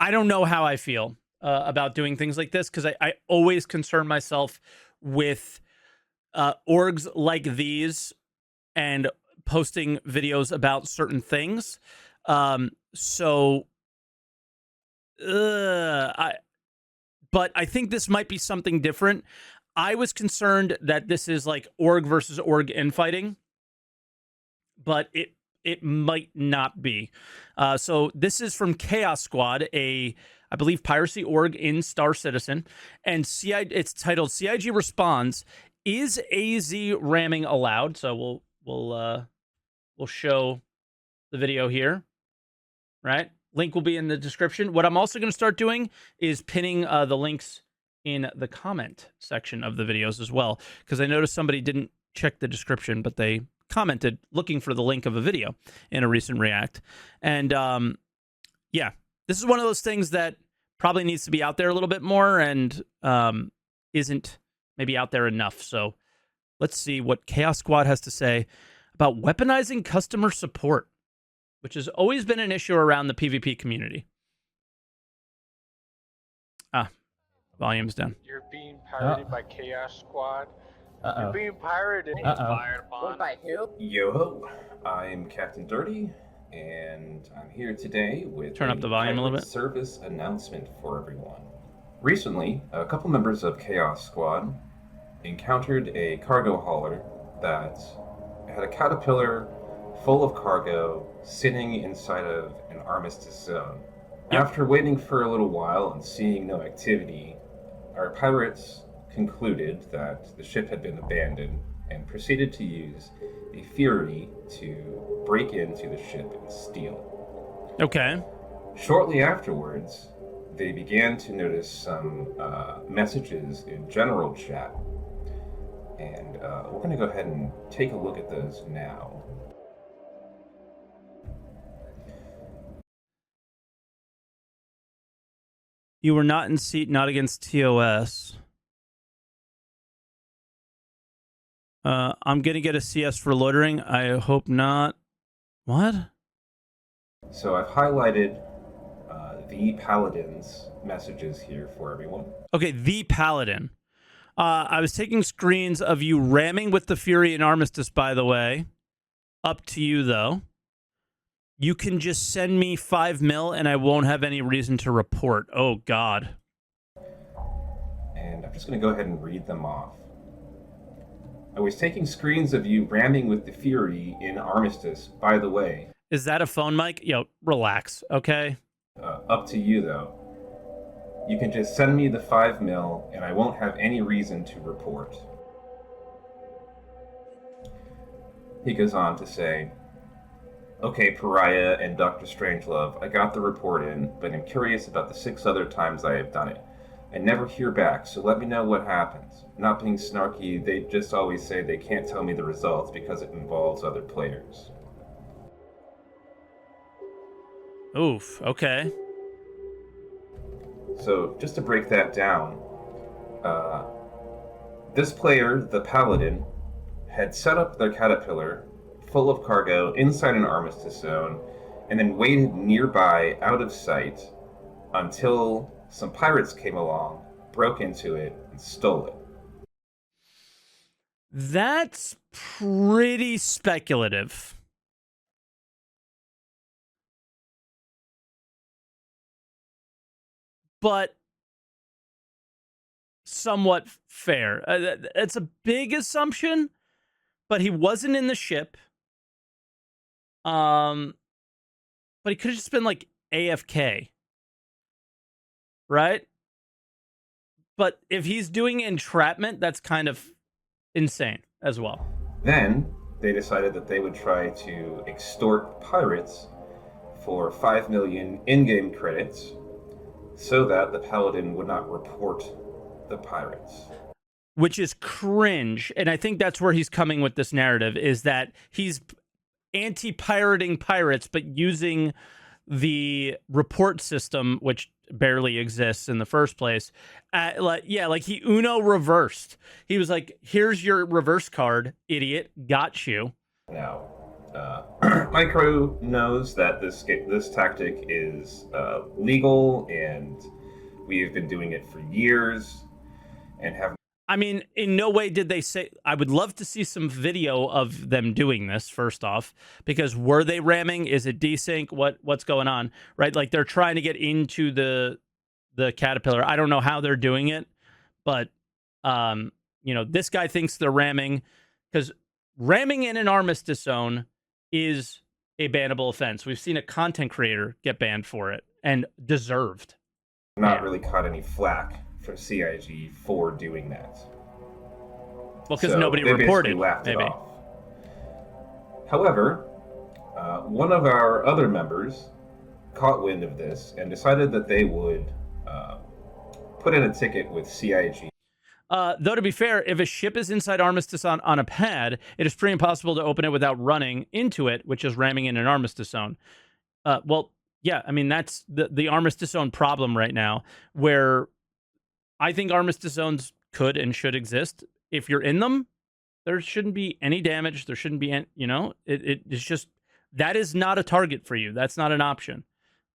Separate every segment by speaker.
Speaker 1: I don't know how I feel about doing things like this, because I always concern myself with orgs like these and posting videos about certain things. So, but I think this might be something different. I was concerned that this is like org versus org infighting, but it might not be. So this is from Chaos Squad, I believe piracy org in Star Citizen, and it's titled CIG Responds. Is AZ ramming allowed? So we'll show the video here, right? Link will be in the description. What I'm also going to start doing is pinning the links in the comment section of the videos as well, because I noticed somebody didn't check the description, but they commented looking for the link of a video in a recent React. And yeah, this is one of those things that probably needs to be out there a little bit more and isn't maybe out there enough. So let's see what Chaos Squad has to say about weaponizing customer support, which has always been an issue around the PvP community. Volume's down.
Speaker 2: You're being pirated by Chaos Squad. You're being pirated.
Speaker 3: Fired upon.
Speaker 4: By who?
Speaker 5: Yo ho, I'm Captain Dirty, and I'm here today with
Speaker 1: Turn up the volume a little bit.
Speaker 5: Service announcement for everyone. Recently, a couple members of Chaos Squad encountered a cargo hauler that had a caterpillar full of cargo sitting inside of an armistice zone.
Speaker 1: Yep.
Speaker 5: After waiting for a little while and seeing no activity, our pirates concluded that the ship had been abandoned and proceeded to use the Fury to break into the ship and steal.
Speaker 1: Okay.
Speaker 5: Shortly afterwards, they began to notice some messages in general chat, and we're going to go ahead and take a look at those now.
Speaker 1: You were not in seat, not against TOS. I'm going to get a CS for loitering. I hope not. What?
Speaker 5: So I've highlighted the Paladin's messages here for everyone.
Speaker 1: Okay, the Paladin. I was taking screens of you ramming with the Fury in Armistice, by the way. Up to you, though. You can just send me 5 mil and I won't have any reason to report. Oh, God.
Speaker 5: And I'm just going to go ahead and read them off. I was taking screens of you ramming with the Fury in Armistice, by the way.
Speaker 1: Is that a phone mic? Yo, relax, okay?
Speaker 5: Up to you, though. You can just send me the 5 mil and I won't have any reason to report. He goes on to say, okay, Pariah and Dr. Strangelove, I got the report in, but I'm curious about the 6 other times I have done it. I never hear back, so let me know what happens. Not being snarky, they just always say they can't tell me the results because it involves other players.
Speaker 1: Oof, okay.
Speaker 5: So, just to break that down, this player, the Paladin, had set up their caterpillar full of cargo inside an armistice zone, and then waited nearby out of sight until some pirates came along, broke into it, and stole it.
Speaker 1: That's pretty speculative. But somewhat fair. It's a big assumption, but he wasn't in the ship. But he could have just been like AFK, right? But if he's doing entrapment, that's kind of insane as well.
Speaker 5: Then they decided that they would try to extort pirates for 5 million in-game credits so that the Paladin would not report the pirates.
Speaker 1: Which is cringe, and I think that's where he's coming with this narrative, is that he's anti-pirating pirates, but using the report system, which barely exists in the first place. Like he Uno reversed. He was like, here's your reverse card, idiot, got you.
Speaker 5: Now, Micro knows that this tactic is legal, and we've been doing it for years, and have.
Speaker 1: I mean, in no way did they say. I would love to see some video of them doing this. First off, because were they ramming? Is it desync? What's going on? Right? Like they're trying to get into the Caterpillar. I don't know how they're doing it, but this guy thinks they're ramming, because ramming in an armistice zone is a bannable offense. We've seen a content creator get banned for it, and deserved.
Speaker 5: Not really caught any flack from CIG for doing that.
Speaker 1: Well, because nobody reported.
Speaker 5: Maybe. Off. However, one of our other members caught wind of this and decided that they would put in a ticket with CIG.
Speaker 1: Though, to be fair, if a ship is inside Armistice on a pad, it is pretty impossible to open it without running into it, which is ramming in an Armistice zone. Yeah, I mean, that's the Armistice zone problem right now, where I think Armistice zones could and should exist. If you're in them, there shouldn't be any damage. There shouldn't be any, it's just, that is not a target for you. That's not an option.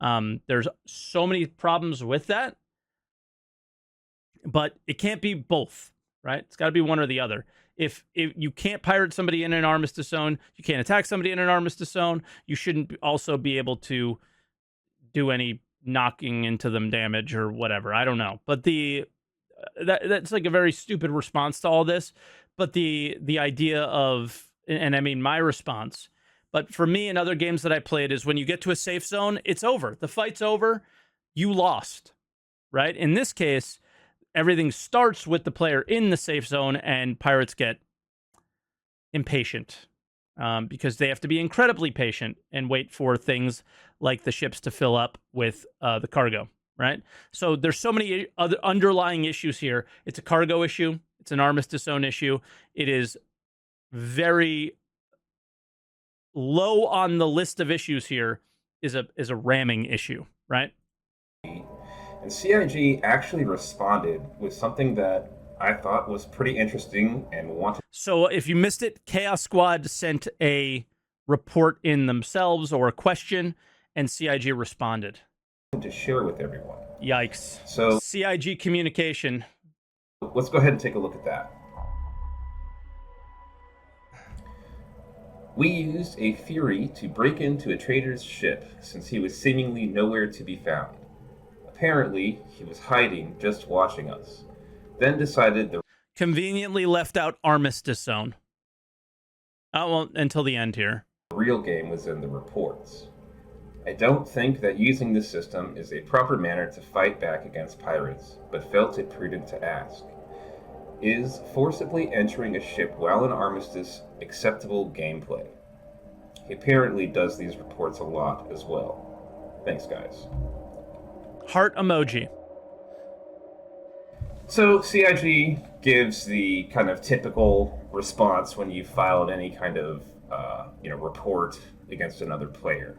Speaker 1: There's so many problems with that, but it can't be both, right? It's got to be one or the other. If you can't pirate somebody in an Armistice zone, you can't attack somebody in an Armistice zone, you shouldn't also be able to do any knocking into them damage or whatever. I don't know. But that's like a very stupid response to all this. But the idea of, and I mean my response, but for me in other games that I played, is when you get to a safe zone, it's over. The fight's over. You lost, right? In this case, everything starts with the player in the safe zone, and pirates get impatient because they have to be incredibly patient and wait for things like the ships to fill up with the cargo, right? So there's so many other underlying issues here. It's a cargo issue. It's an Armistice zone issue. It is very low on the list of issues here is a ramming issue, right?
Speaker 5: And CIG actually responded with something that I thought was pretty interesting and wanted.
Speaker 1: So if you missed it, Chaos Squad sent a report in themselves, or a question, and CIG responded.
Speaker 5: To share with everyone.
Speaker 1: Yikes.
Speaker 5: So
Speaker 1: CIG communication.
Speaker 5: Let's go ahead and take a look at that. We used a Fury to break into a trader's ship since he was seemingly nowhere to be found. Apparently, he was hiding, just watching us. Then decided the
Speaker 1: conveniently left out Armistice zone. Well, until the end here.
Speaker 5: Real game was in the reports. I don't think that using this system is a proper manner to fight back against pirates, but felt it prudent to ask. Is forcibly entering a ship while in Armistice acceptable gameplay? He apparently does these reports a lot as well. Thanks, guys.
Speaker 1: Heart emoji.
Speaker 5: So CIG gives the kind of typical response when you filed any kind of report against another player.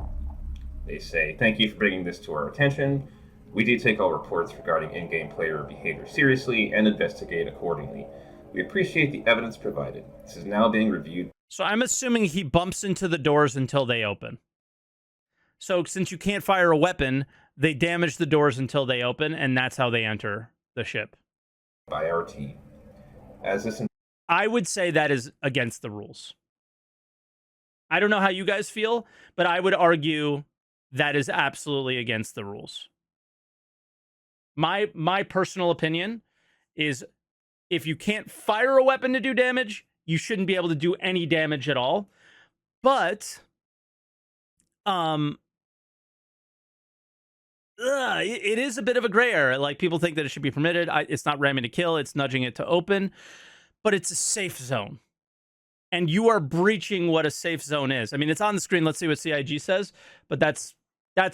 Speaker 5: They say, "Thank you for bringing this to our attention. We do take all reports regarding in-game player behavior seriously and investigate accordingly. We appreciate the evidence provided. This is now being reviewed."
Speaker 1: So I'm assuming he bumps into the doors until they open. So since you can't fire a weapon, they damage the doors until they open, and that's how they enter the ship.
Speaker 5: By our team.
Speaker 1: I would say that is against the rules. I don't know how you guys feel, but I would argue that is absolutely against the rules. My personal opinion is, if you can't fire a weapon to do damage, you shouldn't be able to do any damage at all. But it is a bit of a gray area. Like, people think that it should be permitted. It's not ramming to kill, it's nudging it to open, but it's a safe zone. And you are breaching what a safe zone is. I mean, it's on the screen. Let's see what CIG says, but that's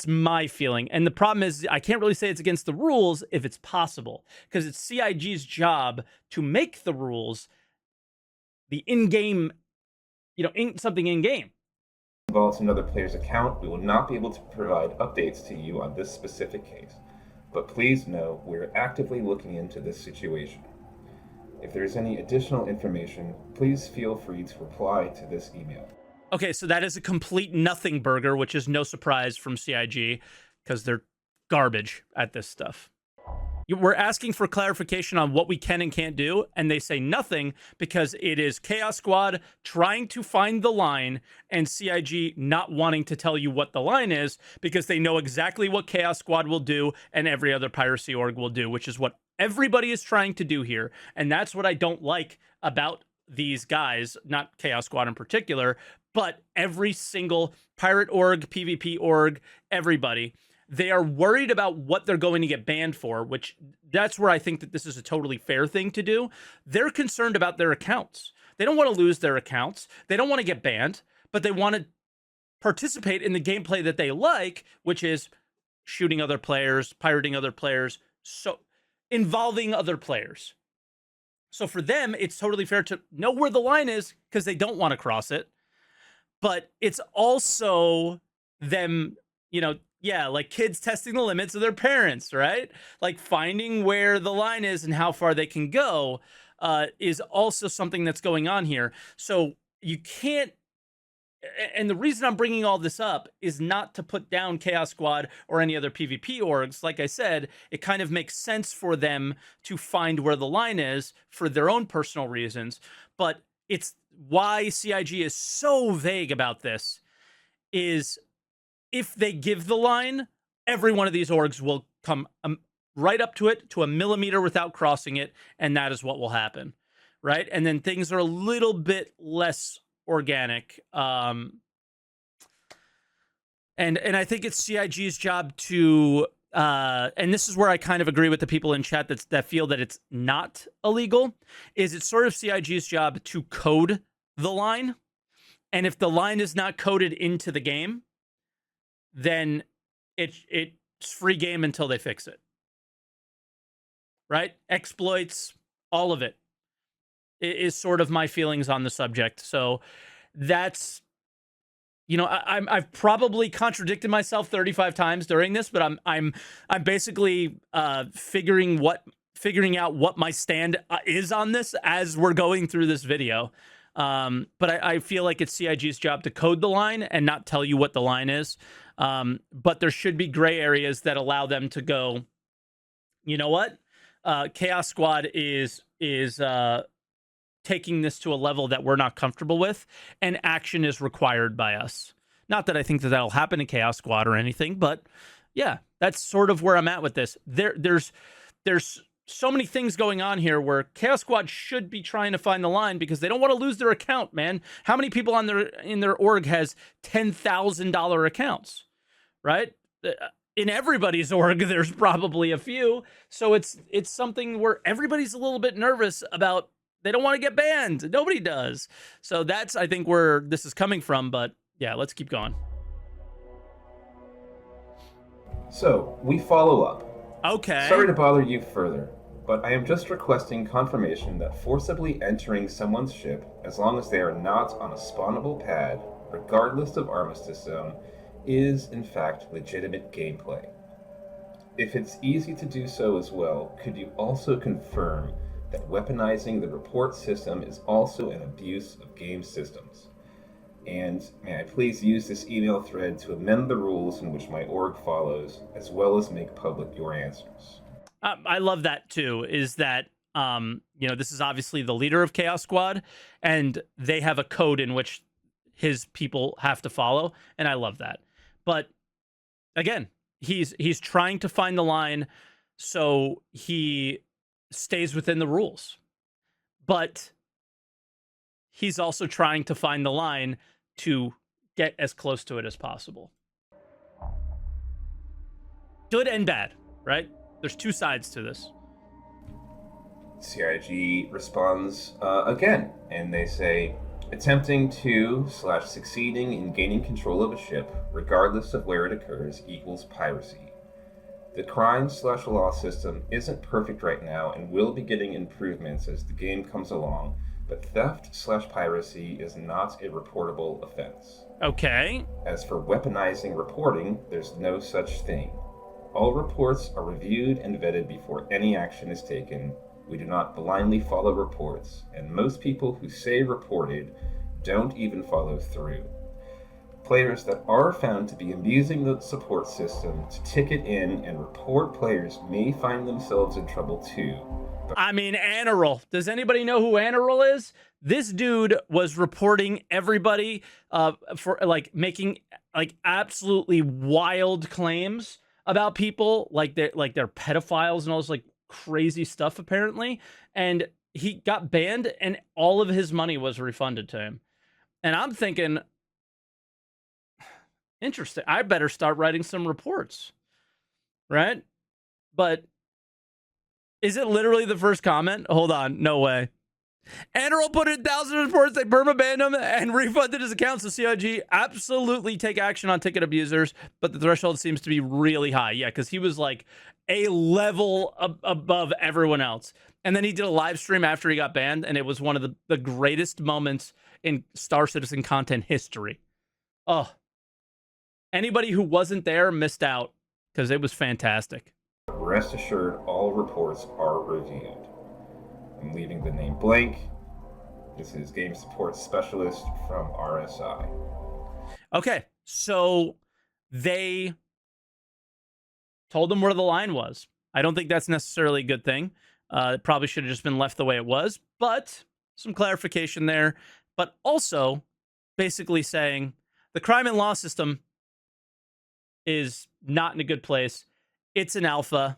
Speaker 1: my feeling. And the problem is, I can't really say it's against the rules if it's possible, because it's CIG's job to make the rules the in-game, something in-game.
Speaker 5: Involves another player's account, we will not be able to provide updates to you on this specific case. But please know we're actively looking into this situation. If there is any additional information, please feel free to reply to this email.
Speaker 1: Okay, so that is a complete nothing burger, which is no surprise from CIG because they're garbage at this stuff. We're asking for clarification on what we can and can't do, and they say nothing because it is Chaos Squad trying to find the line and CIG not wanting to tell you what the line is because they know exactly what Chaos Squad will do and every other piracy org will do, which is what everybody is trying to do here. And that's what I don't like about these guys, not Chaos Squad in particular, but every single pirate org, PvP org, everybody. They are worried about what they're going to get banned for, which that's where I think that this is a totally fair thing to do. They're concerned about their accounts. They don't want to lose their accounts. They don't want to get banned, but they want to participate in the gameplay that they like, which is shooting other players, pirating other players, so involving other players. So for them, it's totally fair to know where the line is because they don't want to cross it. But it's also them, you know, yeah, like kids testing the limits of their parents, right? Like finding where the line is and how far they can go is also something that's going on here. So you can't, and the reason I'm bringing all this up is not to put down Chaos Squad or any other PvP orgs. Like I said, it kind of makes sense for them to find where the line is for their own personal reasons. But it's why CIG is so vague about this is if they give the line, every one of these orgs will come right up to it to a millimeter without crossing it, and that is what will happen, right? And then things are a little bit less organic. And I think it's CIG's job to, and this is where I kind of agree with the people in chat that feel that it's not illegal, is it's sort of CIG's job to code the line. And if the line is not coded into the game, then it's free game until they fix it. Right? Exploits, all of it is sort of my feelings on the subject. So that's, you know, I've probably contradicted myself 35 times during this, but I'm basically figuring out what my stand is on this as we're going through this video. But I feel like it's CIG's job to code the line and not tell you what the line is. But there should be gray areas that allow them to go, you know what? Chaos Squad is taking this to a level that we're not comfortable with, and action is required by us. Not that I think that that'll happen in Chaos Squad or anything, but yeah, that's sort of where I'm at with this. There's so many things going on here where Chaos Squad should be trying to find the line because they don't want to lose their account, man. How many people in their org has $10,000 accounts, right? In everybody's org, there's probably a few. So it's something where everybody's a little bit nervous about. They don't want to get banned. Nobody does. So that's, I think, where this is coming from. But yeah, let's keep going.
Speaker 5: So we follow up.
Speaker 1: Okay.
Speaker 5: Sorry to bother you further, but I am just requesting confirmation that forcibly entering someone's ship, as long as they are not on a spawnable pad, regardless of armistice zone, is in fact legitimate gameplay. If it's easy to do so as well, could you also confirm that weaponizing the report system is also an abuse of game systems? And may I please use this email thread to amend the rules in which my org follows, as well as make public your answers.
Speaker 1: I love that too, is that, you know, this is obviously the leader of Chaos Squad, and they have a code in which his people have to follow, and I love that. But again, he's trying to find the line so he stays within the rules. But he's also trying to find the line to get as close to it as possible. Good and bad, right? There's two sides to this.
Speaker 5: CIG responds again, and they say, attempting to / succeeding in gaining control of a ship, regardless of where it occurs, equals piracy. The crime / law system isn't perfect right now and will be getting improvements as the game comes along, but theft / piracy is not a reportable offense.
Speaker 1: Okay.
Speaker 5: As for weaponizing reporting, there's no such thing. All reports are reviewed and vetted before any action is taken. We do not blindly follow reports, and most people who say reported don't even follow through. Players that are found to be abusing the support system to ticket in and report players may find themselves in trouble too.
Speaker 1: I mean, Anirul. Does anybody know who Anirul is? This dude was reporting everybody for like making like absolutely wild claims about people, like they're pedophiles and all this like crazy stuff apparently. And he got banned, and all of his money was refunded to him. And I'm thinking, interesting. I better start writing some reports, right? But is it literally the first comment? Hold on, no way. Anirul put in thousands of reports. They perma-banned him and refunded his account. So CIG absolutely take action on ticket abusers, but the threshold seems to be really high. Yeah, because he was like a level above everyone else. And then he did a live stream after he got banned, and it was one of the greatest moments in Star Citizen content history. Oh, anybody who wasn't there missed out because it was fantastic.
Speaker 5: Rest assured, all reports are reviewed. I'm leaving the name blank. This is Game Support Specialist from RSI.
Speaker 1: Okay, so they told him where the line was. I don't think that's necessarily a good thing. It probably should have just been left the way it was, but some clarification there. But also basically saying the crime and law system is not in a good place. It's an alpha,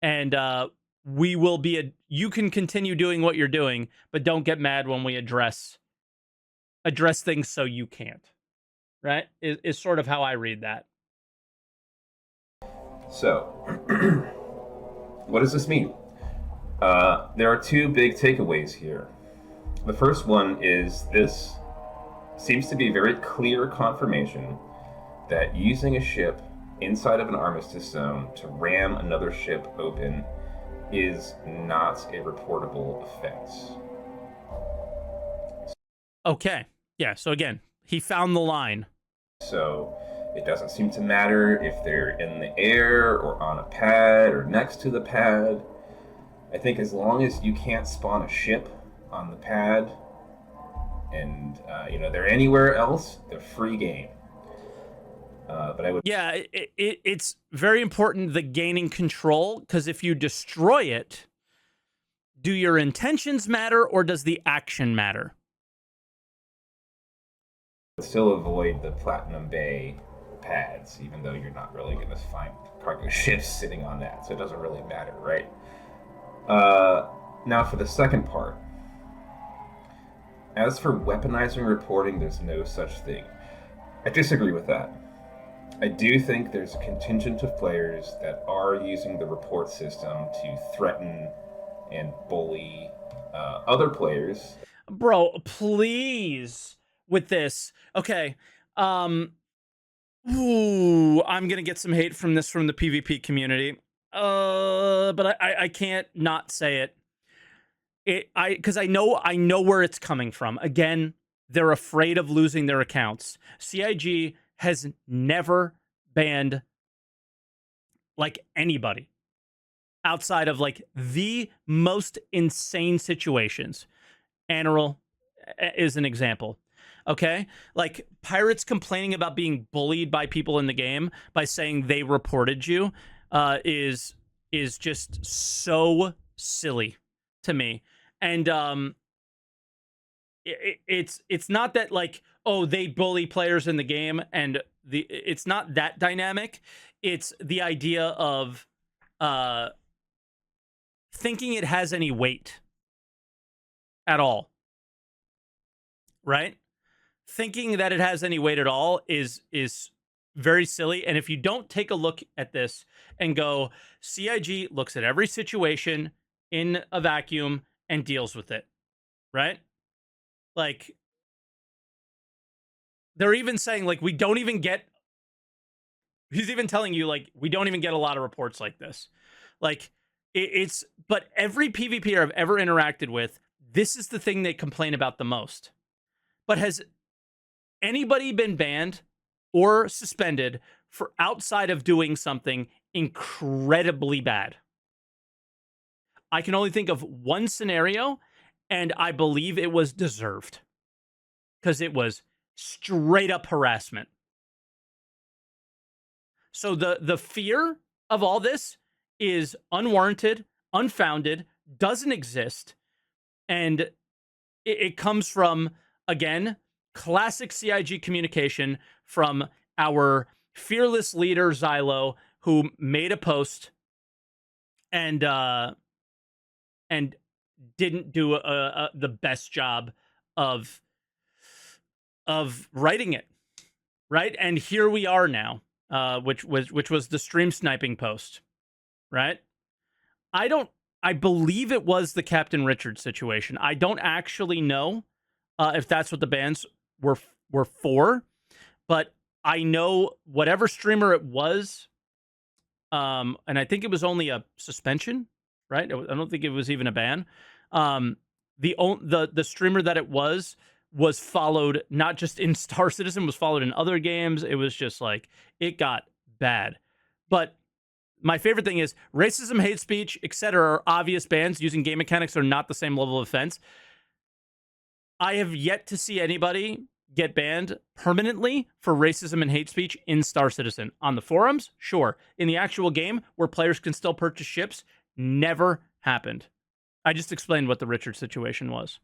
Speaker 1: and we will be you can continue doing what you're doing, but don't get mad when we address things so you can't. Right? Is sort of how I read that.
Speaker 5: So, what does this mean? There are two big takeaways here. The first one is this seems to be very clear confirmation that using a ship inside of an armistice zone to ram another ship open is not a reportable offense.
Speaker 1: Okay. Yeah, so again, he found the line.
Speaker 5: So it doesn't seem to matter if they're in the air or on a pad or next to the pad. I think as long as you can't spawn a ship on the pad and they're anywhere else, they're free game. But I would.
Speaker 1: Yeah, it's very important, the gaining control, because if you destroy it, do your intentions matter or does the action matter?
Speaker 5: Still avoid the Platinum Bay pads, even though you're not really going to find cargo ships sitting on that, so it doesn't really matter, right? Now for the second part. As for weaponizing reporting, there's no such thing. I disagree with that. I do think there's a contingent of players that are using the report system to threaten and bully other players.
Speaker 1: Bro, please, with this. Okay. I'm gonna get some hate from the PvP community. But I can't not say it. Because I know where it's coming from. Again, they're afraid of losing their accounts. CIG has never banned like anybody outside of like the most insane situations. Anirul is an example. Okay? Like pirates complaining about being bullied by people in the game by saying they reported you is just so silly to me. And it's not that like, oh, they bully players in the game, and it's not that dynamic. It's the idea of thinking it has any weight at all. Right? Thinking that it has any weight at all is very silly. And if you don't take a look at this and go, CIG looks at every situation in a vacuum and deals with it, right? Like, they're even saying, like, we don't even get, he's even telling you, like, we don't even get a lot of reports like this. Like, but every PvPer I've ever interacted with, this is the thing they complain about the most. But has anybody been banned or suspended for outside of doing something incredibly bad? I can only think of one scenario, and I believe it was deserved. Because it was straight up harassment. So the fear of all this is unwarranted, unfounded, doesn't exist, and it comes from, again, classic CIG communication from our fearless leader Xylo, who made a post and didn't do the best job of writing it, right? And here we are now, which was the stream sniping post, right? I believe it was the Captain Richard situation. I don't actually know if that's what the bans were for, but I know whatever streamer it was, and I think it was only a suspension, right? I don't think it was even a ban. The streamer that it was followed not just in Star Citizen, was followed in other games. It was just like, it got bad. But my favorite thing is racism, hate speech, etc. are obvious bans. Using game mechanics are not the same level of offense. I have yet to see anybody get banned permanently for racism and hate speech in Star Citizen. On the forums, sure. In the actual game, where players can still purchase ships, never happened. I just explained what the Richard situation was.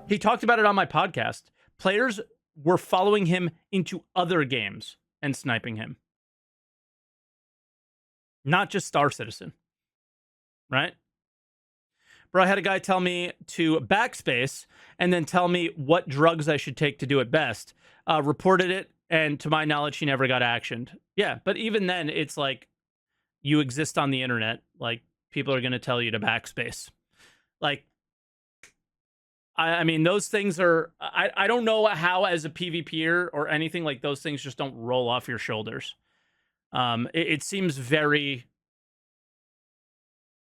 Speaker 1: He talked about it on my podcast. Players were following him into other games and sniping him. Not just Star Citizen. Right? Bro, I had a guy tell me to backspace and then tell me what drugs I should take to do it best. Reported it, and to my knowledge, he never got actioned. Yeah, but even then, it's like, you exist on the internet. Like, people are going to tell you to backspace. Like, I mean, those things are... I don't know how, as a PvPer or anything, like, those things just don't roll off your shoulders. It seems very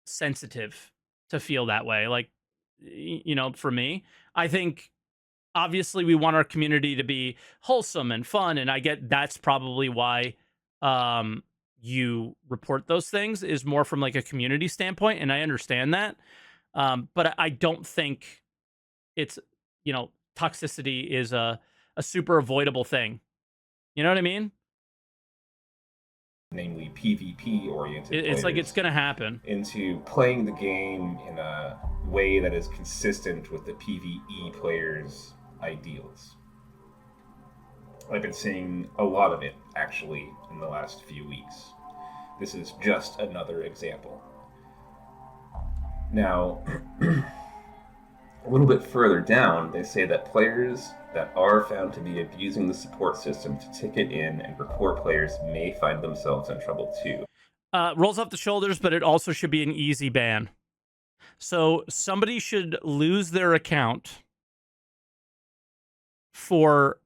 Speaker 1: sensitive to feel that way. Like, you know, for me, I think obviously we want our community to be wholesome and fun, and I get that's probably why you report those things, is more from like a community standpoint, and I understand that. But I don't think it's, you know, toxicity is a super avoidable thing. You know what I mean?
Speaker 5: Namely PvP-oriented
Speaker 1: It's like it's going to happen.
Speaker 5: Into playing the game in a way that is consistent with the PvE players' ideals. I've been seeing a lot of it, actually, in the last few weeks. This is just another example. Now, a little bit further down, they say that players that are found to be abusing the support system to ticket in and report players may find themselves in trouble too.
Speaker 1: Rolls off the shoulders, but it also should be an easy ban. So somebody should lose their account for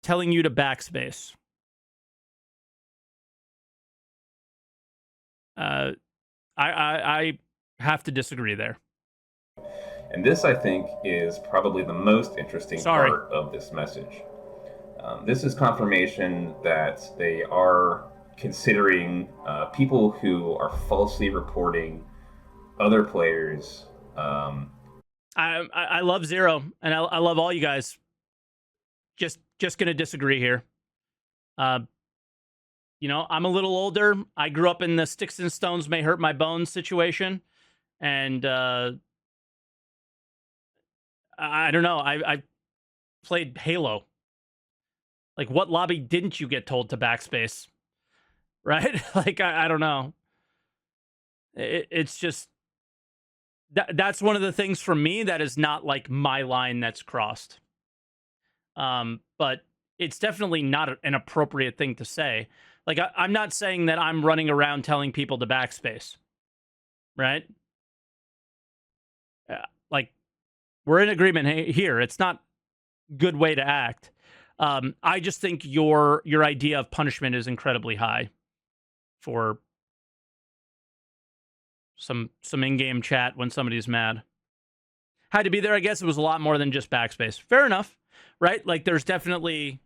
Speaker 1: telling you to backspace. I have to disagree there.
Speaker 5: And this, I think, is probably the most interesting part of this message. This is confirmation that they are considering people who are falsely reporting other players.
Speaker 1: I love Zero, and I love all you guys. Just going to disagree here. You know, I'm a little older. I grew up in the sticks and stones may hurt my bones situation. And I don't know. I played Halo. Like, what lobby didn't you get told to backspace? Right? Like, I don't know. It's just... That's one of the things for me that is not, like, my line that's crossed. But it's definitely not an appropriate thing to say. Like, I'm not saying that I'm running around telling people to backspace. Right? Like, we're in agreement here. It's not a good way to act. I just think your idea of punishment is incredibly high for some in-game chat when somebody's mad. Had to be there, I guess. It was a lot more than just backspace. Fair enough, right? Like, there's definitely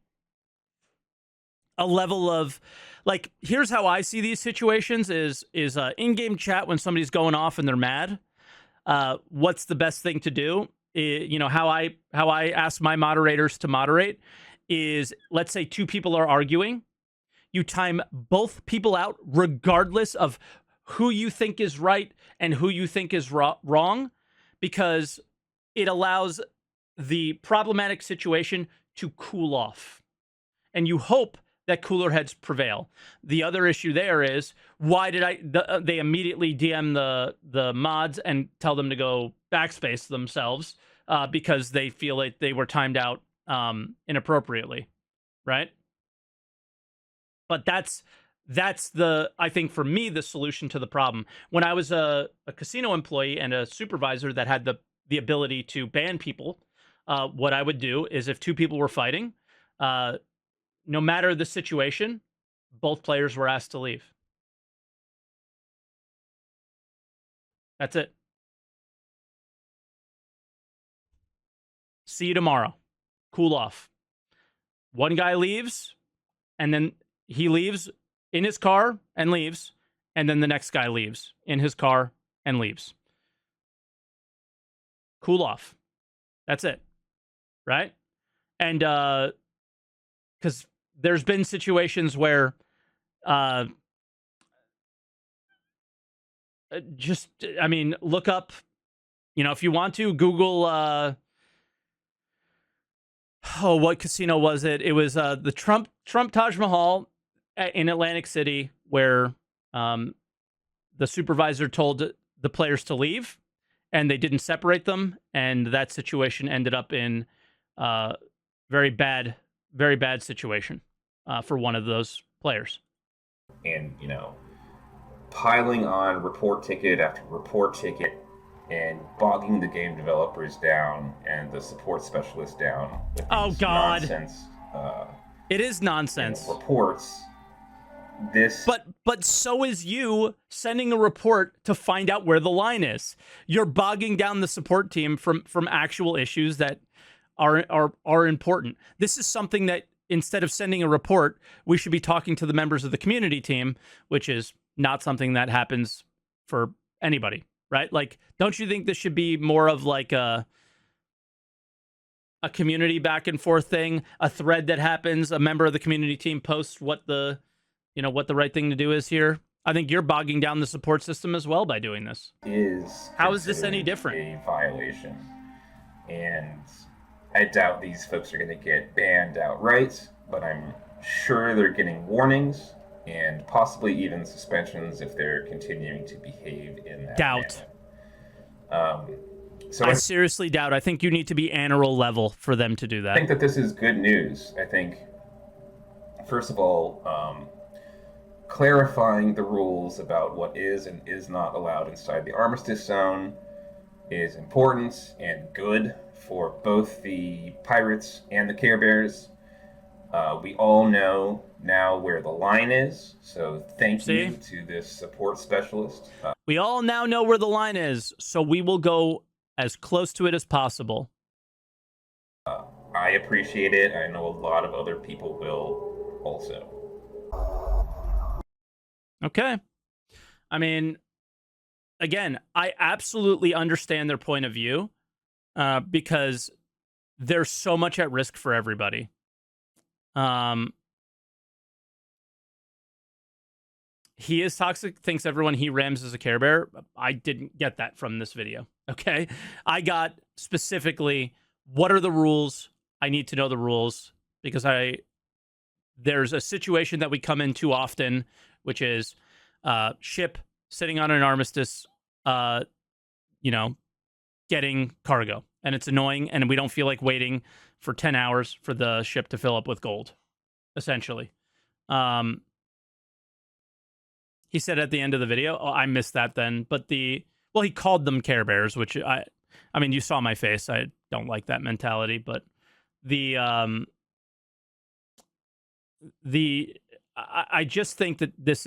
Speaker 1: a level of, like, here's how I see these situations is in-game chat when somebody's going off and they're mad. What's the best thing to do? you know, how I ask my moderators to moderate is, let's say two people are arguing. You time both people out regardless of who you think is right and who you think is wrong, because it allows the problematic situation to cool off. And you hope that cooler heads prevail. The other issue there is, why did they immediately DM the mods and tell them to go backspace themselves because they feel like they were timed out inappropriately, right? But that's I think for me, the solution to the problem. When I was a casino employee and a supervisor that had the ability to ban people, what I would do is, if two people were fighting, no matter the situation, both players were asked to leave. That's it. See you tomorrow. Cool off. One guy leaves, and then he leaves in his car and leaves, and then the next guy leaves in his car and leaves. Cool off. That's it. Right? And because there's been situations where just, I mean, look up, you know, if you want to, Google what casino was it? It was the Trump Taj Mahal in Atlantic City, where the supervisor told the players to leave, and they didn't separate them, and that situation ended up in very bad situation for one of those players.
Speaker 5: And, you know, piling on report ticket after report ticket and bogging the game developers down and the support specialists down with
Speaker 1: oh God,
Speaker 5: nonsense.
Speaker 1: It is nonsense.
Speaker 5: Reports. This,
Speaker 1: but so is you sending a report to find out where the line is. You're bogging down the support team from actual issues that are important. This is something that, instead of sending a report, we should be talking to the members of the community team, which is not something that happens for anybody, right? Like, don't you think this should be more of like a community back and forth thing, a thread that happens, a member of the community team posts what the right thing to do is here? I think you're bogging down the support system as well by doing this. How is this any different?
Speaker 5: A violation. And I doubt these folks are going to get banned outright, but I'm sure they're getting warnings and possibly even suspensions if they're continuing to behave in that
Speaker 1: doubt.
Speaker 5: manner. So
Speaker 1: I seriously doubt. I think you need to be ANRL level for them to do that.
Speaker 5: I think that this is good news. I think, first of all, clarifying the rules about what is and is not allowed inside the armistice zone is important and good for both the pirates and the Care Bears. We all know now where the line is, so thank you to this support specialist.
Speaker 1: We all now know where the line is, so we will go as close to it as possible.
Speaker 5: I appreciate it. I know a lot of other people will also.
Speaker 1: Okay. I mean, again, I absolutely understand their point of view because there's so much at risk for everybody. He is toxic, thinks everyone he rams is a Care Bear. I didn't get that from this video, okay? I got specifically, what are the rules? I need to know the rules, because there's a situation that we come in too often, which is ship sitting on an armistice, getting cargo. And it's annoying, and we don't feel like waiting for 10 hours for the ship to fill up with gold, essentially. He said at the end of the video, oh, I missed that then, but he called them Care Bears, which I mean, you saw my face. I don't like that mentality, but I just think that this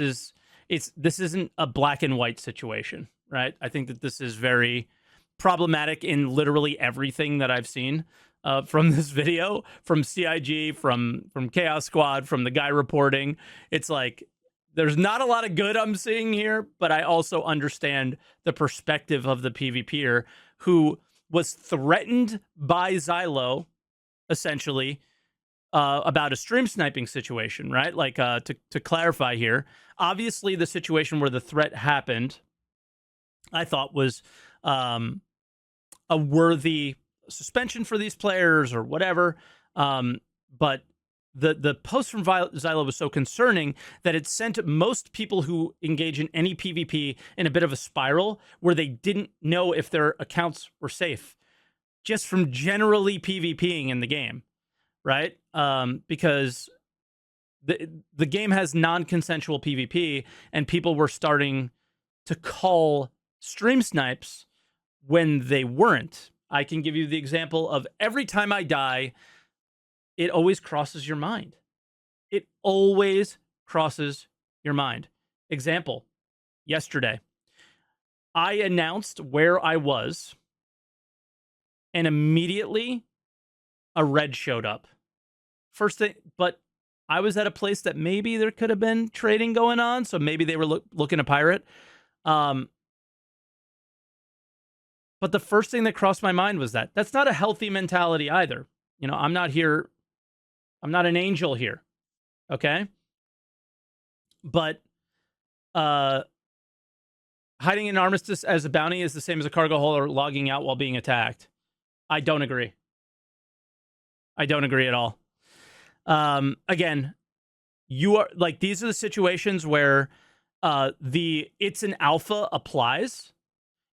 Speaker 1: isn't a black and white situation, right? I think that this is very problematic in literally everything that I've seen from this video, from CIG, from Chaos Squad, from the guy reporting. It's like, there's not a lot of good I'm seeing here, but I also understand the perspective of the PvPer who was threatened by Xylo, essentially, about a stream sniping situation, right? Like, to clarify here, obviously the situation where the threat happened, I thought was a worthy suspension for these players or whatever. But the post from Xylo was so concerning that it sent most people who engage in any PvP in a bit of a spiral where they didn't know if their accounts were safe just from generally PvPing in the game, right? Because the game has non-consensual PvP, and people were starting to call stream snipes when they weren't. I can give you the example of every time I die, it always crosses your mind. It always crosses your mind. Example, yesterday, I announced where I was, and immediately a red showed up. First thing, but I was at a place that maybe there could have been trading going on, so maybe they were looking to pirate. But the first thing that crossed my mind was that's not a healthy mentality either. You know, I'm not an angel here, okay? But hiding an armistice as a bounty is the same as a cargo holder logging out while being attacked. I don't agree. I don't agree at all. Again, you are like, these are the situations where it's an alpha applies.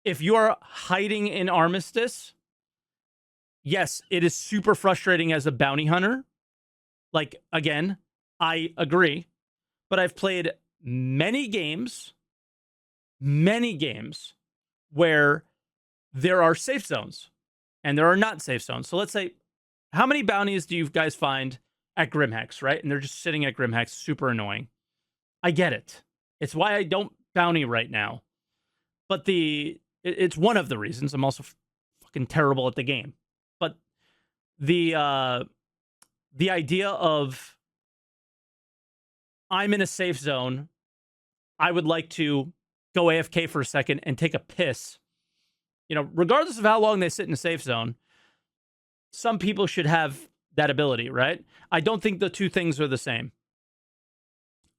Speaker 1: If you are hiding in armistice, yes, it is super frustrating as a bounty hunter. Like, again, I agree, but I've played many games where there are safe zones and there are not safe zones. So let's say, how many bounties do you guys find at Grimhex, right? And they're just sitting at Grimhex, super annoying. I get it. It's why I don't bounty right now. But it's one of the reasons. I'm also fucking terrible at the game. But the idea of, I'm in a safe zone, I would like to go AFK for a second and take a piss. You know, regardless of how long they sit in a safe zone, some people should have that ability, right? I don't think the two things are the same.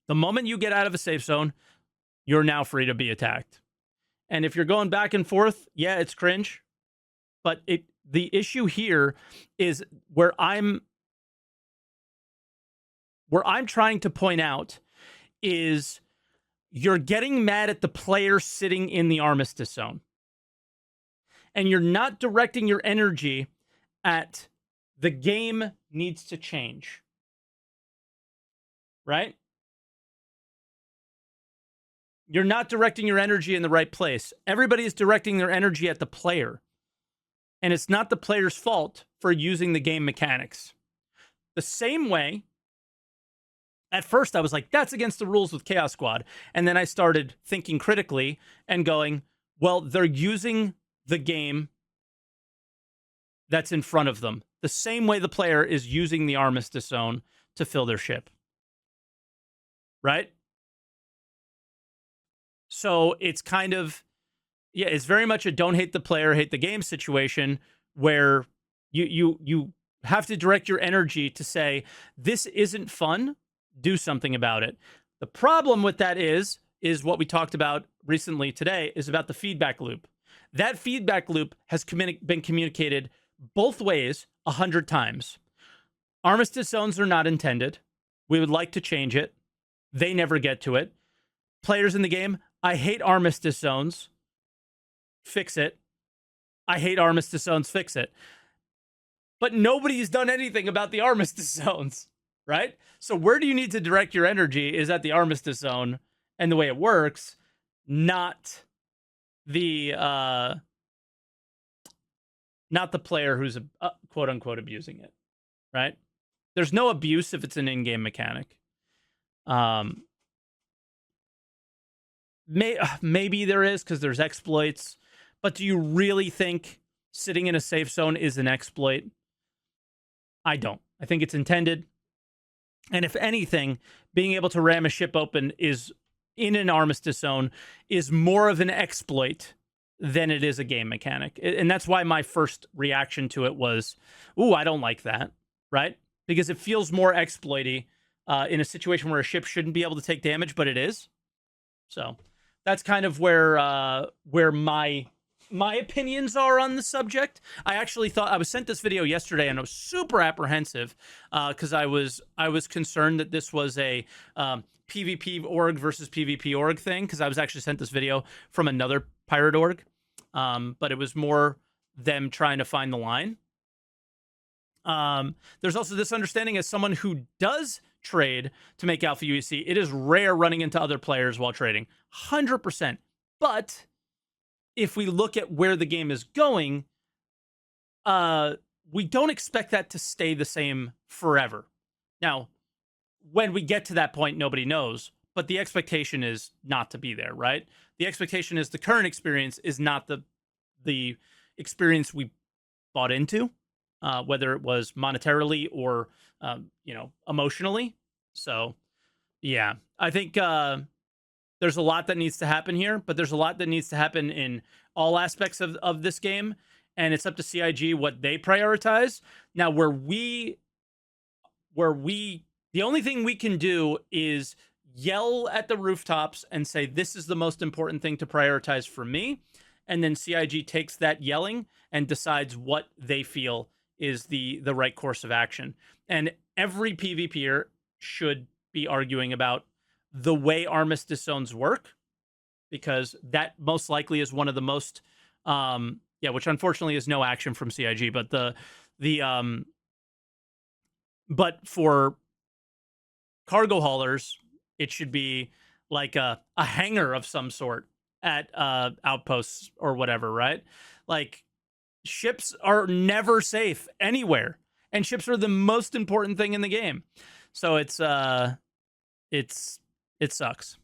Speaker 1: The moment you get out of a safe zone, you're now free to be attacked. And if you're going back and forth, yeah, it's cringe. But the issue here is where I'm trying to point out is you're getting mad at the player sitting in the armistice zone. And you're not directing your energy at the game needs to change. Right? You're not directing your energy in the right place. Everybody is directing their energy at the player. And it's not the player's fault for using the game mechanics. The same way, at first I was like, that's against the rules with Chaos Squad. And then I started thinking critically and going, well, they're using the game that's in front of them. The same way the player is using the armistice zone to fill their ship. Right? So it's kind of, yeah, it's very much a don't hate the player, hate the game situation where you have to direct your energy to say, this isn't fun, do something about it. The problem with that is what we talked about recently today, is about the feedback loop. That feedback loop has been communicated both ways 100 times. Armistice zones are not intended. We would like to change it. They never get to it. Players in the game, I hate armistice zones. Fix it. I hate armistice zones. Fix it. But nobody's done anything about the armistice zones, right? So where do you need to direct your energy is at the armistice zone and the way it works, not the player who's quote unquote abusing it, right? There's no abuse if it's an in-game mechanic. Maybe there is because there's exploits, but do you really think sitting in a safe zone is an exploit? I don't. I think it's intended. And if anything, being able to ram a ship open is in an armistice zone is more of an exploit than it is a game mechanic. And that's why my first reaction to it was, ooh, I don't like that, right? Because it feels more exploity in a situation where a ship shouldn't be able to take damage, but it is. So that's kind of where my opinions are on the subject. I actually thought I was sent this video yesterday, and I was super apprehensive because I was concerned that this was a PvP org versus PvP org thing, because I was actually sent this video from another pirate org, but it was more them trying to find the line. There's also this understanding, as someone who does trade to make Alpha UEC, it is rare running into other players while trading, 100%. But if we look at where the game is going, we don't expect that to stay the same forever. Now, when we get to that point, nobody knows, but the expectation is not to be there, right? The expectation is the current experience is not the experience we bought into, whether it was monetarily or, emotionally. So, yeah, I think there's a lot that needs to happen here, but there's a lot that needs to happen in all aspects of this game, and it's up to CIG what they prioritize. Now, the only thing we can do is yell at the rooftops and say, this is the most important thing to prioritize for me. And then CIG takes that yelling and decides what they feel is the right course of action. And every PvPer should be arguing about the way armistice zones work, because that most likely is one of the most, which unfortunately is no action from CIG, but but for cargo haulers, it should be like a hangar of some sort at outposts or whatever, right? Like, ships are never safe anywhere, and ships are the most important thing in the game. So it sucks.